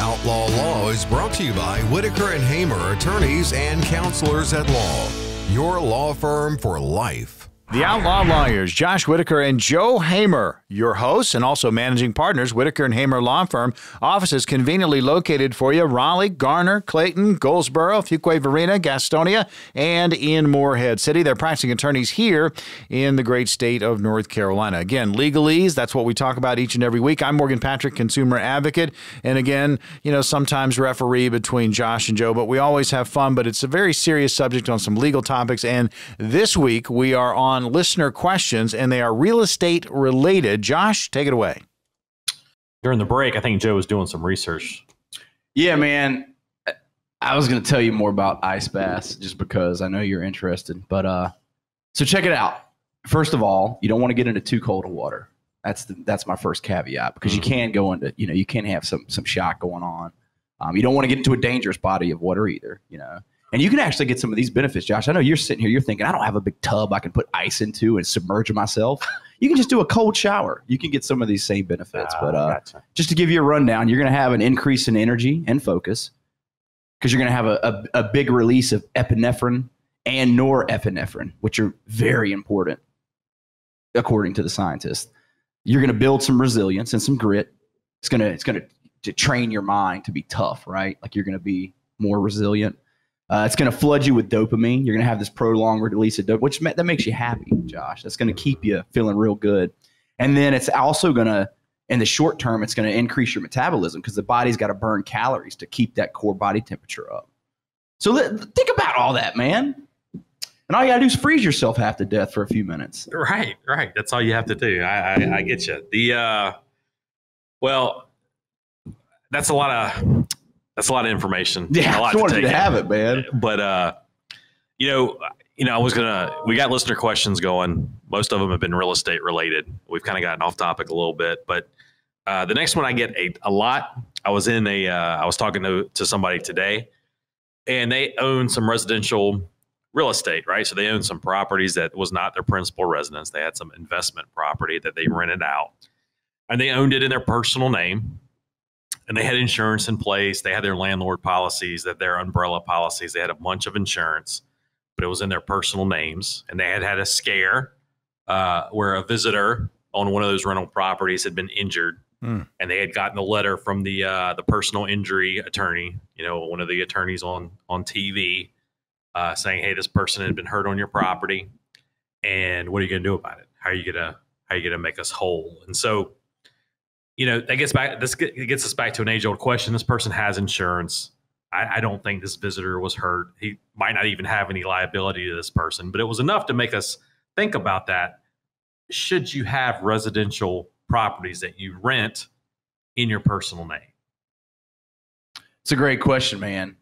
Outlaw Law is brought to you by Whitaker and Hamer, attorneys and counselors at law. Your law firm for life. The Outlaw Lawyers, Josh Whitaker and Joe Hamer, your hosts and also managing partners, Whitaker and Hamer Law Firm. Offices conveniently located for you, Raleigh, Garner, Clayton, Goldsboro, Fuquay-Varina, Gastonia, and in Morehead City. They're practicing attorneys here in the great state of North Carolina. Again, legalese, that's what we talk about each and every week. I'm Morgan Patrick, consumer advocate. And again, sometimes referee between Josh and Joe, but we always have fun. But it's a very serious subject on some legal topics. And this week we are on listener questions, and they are real estate related. Josh, take it away. During the break, I think Joe was doing some research. Yeah, man. I was going to tell you more about ice baths just because I know you're interested. But so check it out. First of all, you don't want to get into too cold of water. That's my first caveat, because you can go into, you can have some shock going on. You don't want to get into a dangerous body of water either, And you can actually get some of these benefits, Josh. I know you're sitting here, you're thinking, I don't have a big tub I can put ice into and submerge myself. You can just do a cold shower. You can get some of these same benefits. But gotcha. Just to give you a rundown, you're going to have an increase in energy and focus, because you're going to have a big release of epinephrine and norepinephrine, which are very important, according to the scientists. You're going to build some resilience and some grit. It's going to train your mind to be tough, right? Like you're going to be more resilient. It's going to flood you with dopamine. You're going to have this prolonged release of dopamine, that makes you happy, Josh. That's going to keep you feeling real good. And then it's also going to, in the short term, it's going to increase your metabolism, because the body's got to burn calories to keep that core body temperature up. So think about all that, man. And all you got to do is freeze yourself half to death for a few minutes. Right. That's all you have to do. I get you. Well, that's a lot of information. Yeah, I wanted you to have it, man. But we got listener questions going. Most of them have been real estate related. We've kind of gotten off topic a little bit, but the next one I get a lot. I was talking to somebody today, and they own some residential real estate, right? So they own some properties that was not their principal residence. They had some investment property that they rented out, and they owned it in their personal name. And they had insurance in place. They had their landlord policies, their umbrella policies. They had a bunch of insurance, but it was in their personal names. And they had a scare where a visitor on one of those rental properties had been injured. And they had gotten a letter from the personal injury attorney, one of the attorneys on TV, saying, hey, this person had been hurt on your property. And what are you going to do about it? How are you going to make us whole? And so, that gets us back to an age-old question. This person has insurance. I don't think this visitor was hurt. He might not even have any liability to this person, but it was enough to make us think about that. Should you have residential properties that you rent in your personal name? It's a great question, man.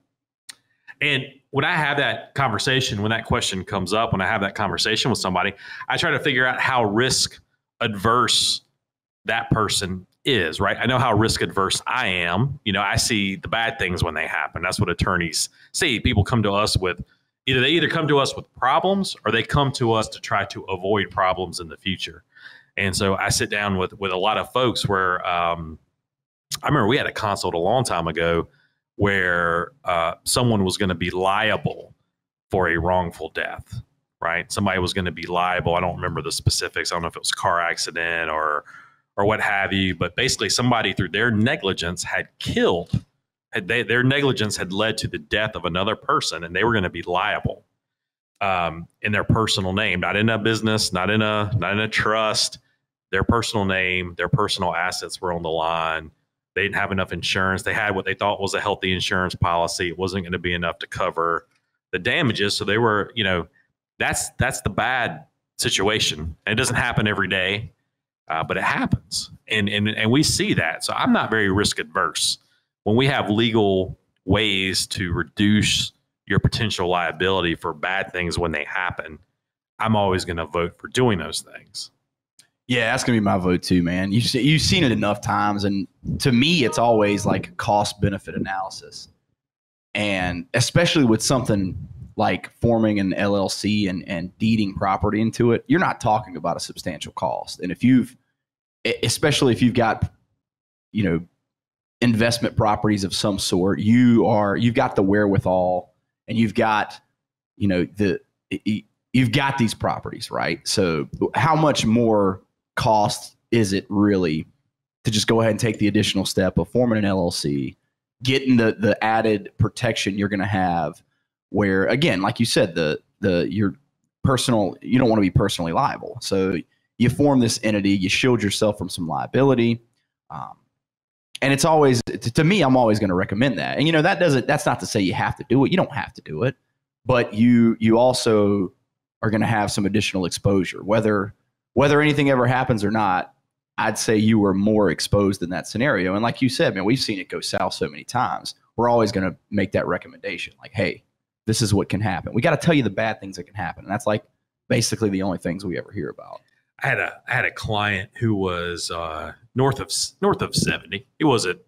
And when I have that conversation, when that question comes up, when I have that conversation with somebody, I try to figure out how risk adverse that person is, right? I know how risk adverse I am. I see the bad things when they happen. That's what attorneys see. People come to us with they come to us with problems, or they come to us to try to avoid problems in the future. And so I sit down with a lot of folks where I remember we had a consult a long time ago where someone was going to be liable for a wrongful death, right? Somebody was going to be liable. I don't remember the specifics. I don't know if it was a car accident or what have you, but basically somebody through their negligence their negligence had led to the death of another person, and they were going to be liable in their personal name, not in a business, not in a trust. Their personal name, their personal assets were on the line. They didn't have enough insurance. They had what they thought was a healthy insurance policy. It wasn't going to be enough to cover the damages. So they were, that's the bad situation. And it doesn't happen every day. But it happens, and we see that. So I'm not very risk adverse. When we have legal ways to reduce your potential liability for bad things when they happen, I'm always going to vote for doing those things. Yeah, that's going to be my vote too, man. You've seen it enough times, and to me, it's always like cost-benefit analysis. And especially with something like forming an LLC and deeding property into it, you're not talking about a substantial cost. And especially if you've got, investment properties of some sort, you've got the wherewithal, and you've got, you've got these properties, right? So how much more cost is it really to just go ahead and take the additional step of forming an LLC, getting the added protection you're going to have, where, again, like you said, your personal, you don't want to be personally liable. So you form this entity, you shield yourself from some liability. And it's always, to me, I'm always going to recommend that. And, that's not to say you have to do it. You don't have to do it, but you also are going to have some additional exposure, whether anything ever happens or not. I'd say you were more exposed in that scenario. And like you said, man, we've seen it go south so many times. We're always going to make that recommendation. Like, hey, this is what can happen. We got to tell you the bad things that can happen. And that's like basically the only things we ever hear about. I had a client who was north of 70. He wasn't,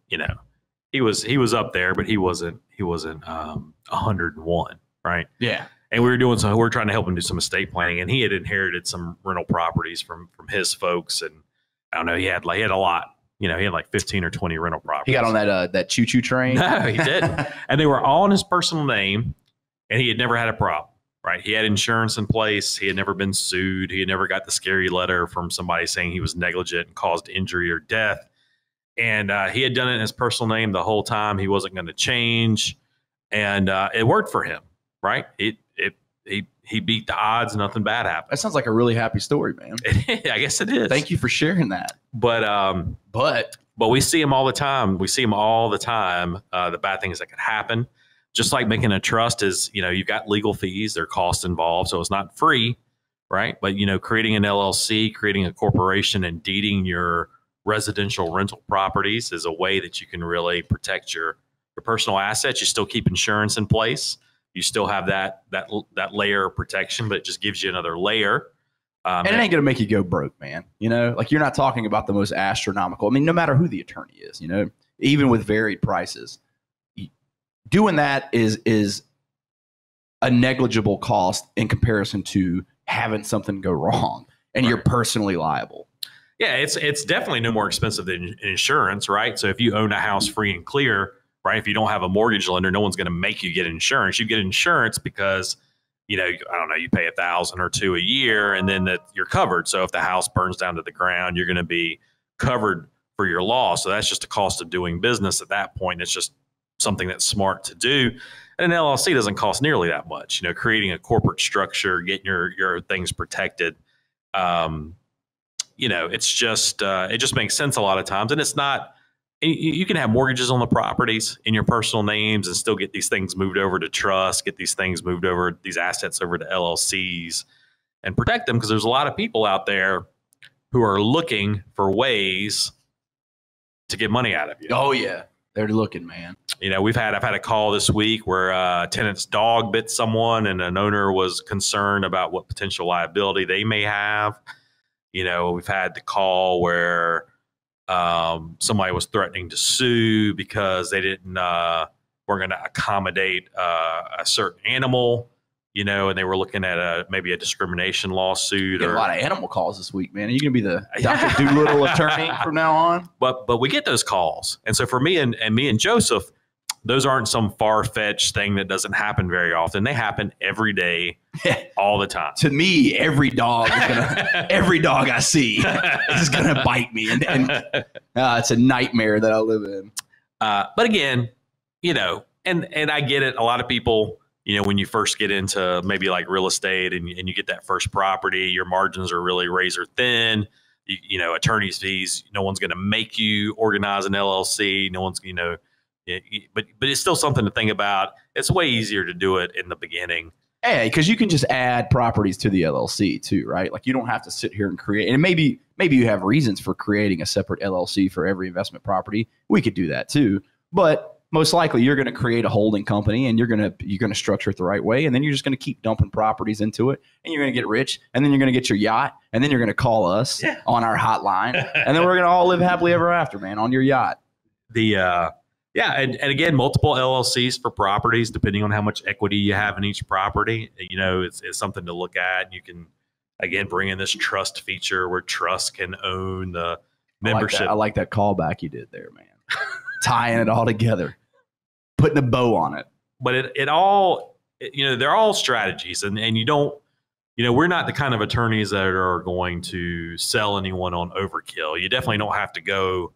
he was up there, but he wasn't 101, right? Yeah. And we were trying to help him do some estate planning, and he had inherited some rental properties from his folks, and I don't know, he had a lot. He had like 15 or 20 rental properties. He got on that choo-choo train. No, he didn't. And they were all in his personal name, and he had never had a problem. Right. He had insurance in place. He had never been sued. He had never got the scary letter from somebody saying he was negligent and caused injury or death. And he had done it in his personal name the whole time. He wasn't going to change. And it worked for him. Right. He beat the odds. Nothing bad happened. That sounds like a really happy story, man. I guess it is. Thank you for sharing that. But we see him all the time. The bad things that could happen. Just like making a trust is, you've got legal fees, there are costs involved, so it's not free, right? But, creating an LLC, creating a corporation, and deeding your residential rental properties is a way that you can really protect your personal assets. You still keep insurance in place. You still have that layer of protection, but it just gives you another layer. And it ain't going to make you go broke, man. Like, you're not talking about the most astronomical. I mean, no matter who the attorney is, even with varied prices. Doing that is a negligible cost in comparison to having something go wrong, and you're personally liable. Yeah, it's definitely no more expensive than insurance, right? So if you own a house free and clear, right? If you don't have a mortgage lender, no one's going to make you get insurance. You get insurance because, I don't know, you pay $1,000 or $2,000 a year, and then that you're covered. So if the house burns down to the ground, you're going to be covered for your loss. So that's just a cost of doing business at that point. It's just something that's smart to do. And an LLC doesn't cost nearly that much. Creating a corporate structure, getting your things protected. It's just it just makes sense a lot of times. And it's not, you can have mortgages on the properties in your personal names and still get these things moved over to trust, get these assets over to LLCs and protect them, because there's a lot of people out there who are looking for ways to get money out of you. Oh yeah. They're looking, man. I've had a call this week where a tenant's dog bit someone, and an owner was concerned about what potential liability they may have. We've had the call where somebody was threatening to sue because they weren't going to accommodate a certain animal. And they were looking at maybe a discrimination lawsuit. A lot of animal calls this week, man. Are you going to be the Dr. Doolittle attorney from now on? But we get those calls. And so for me and Joseph, those aren't some far-fetched thing that doesn't happen very often. They happen every day, all the time. To me, every dog I see is going to bite me. And it's a nightmare that I live in. But again, and I get it. A lot of people, when you first get into maybe like real estate and you get that first property, your margins are really razor thin. Attorney's fees, no one's going to make you organize an LLC. No one's, but it's still something to think about. It's way easier to do it in the beginning. Hey, because you can just add properties to the LLC too, right? Like, you don't have to sit here and create. And maybe you have reasons for creating a separate LLC for every investment property. We could do that too, but most likely you're going to create a holding company, and you're going to structure it the right way. And then you're just going to keep dumping properties into it, and you're going to get rich, and then you're going to get your yacht, and then you're going to call us on our hotline, and then we're going to all live happily ever after, man, on your yacht. And again, multiple LLCs for properties, depending on how much equity you have in each property, it's something to look at. You can, again, bring in this trust feature where trust can own the membership. I like that callback you did there, man. tying it all together, putting a bow on it. But they're all strategies, and you don't, we're not the kind of attorneys that are going to sell anyone on overkill. You definitely don't have to go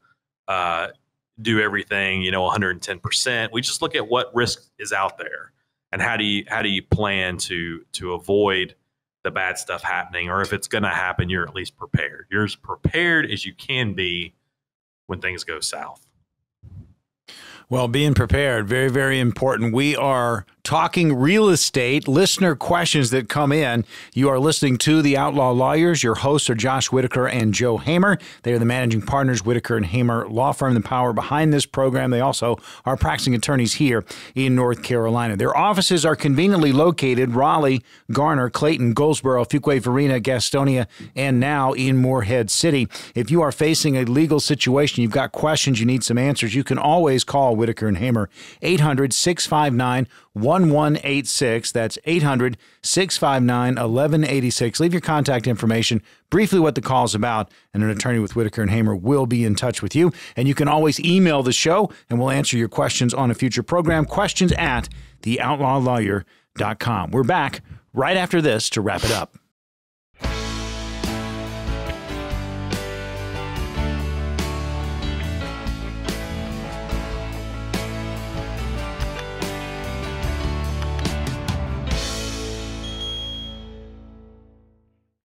do everything, 110%. We just look at what risk is out there and how do you plan to avoid the bad stuff happening, or if it's going to happen, you're at least prepared. You're as prepared as you can be when things go south. Well, being prepared, very, very important. We are talking real estate, listener questions that come in. You are listening to The Outlaw Lawyers. Your hosts are Josh Whitaker and Joe Hamer. They are the managing partners, Whitaker and Hamer Law Firm, the power behind this program. They also are practicing attorneys here in North Carolina. Their offices are conveniently located Raleigh, Garner, Clayton, Goldsboro, Fuquay, Varina, Gastonia, and now in Morehead City. If you are facing a legal situation, you've got questions, you need some answers, you can always call Whitaker and Hamer, 800-659-1186. That's 800-659-1186. Leave your contact information, briefly what the call's about, and an attorney with Whitaker and Hamer will be in touch with you. And you can always email the show, and we'll answer your questions on a future program. Questions at theoutlawlawyer.com. We're back right after this to wrap it up.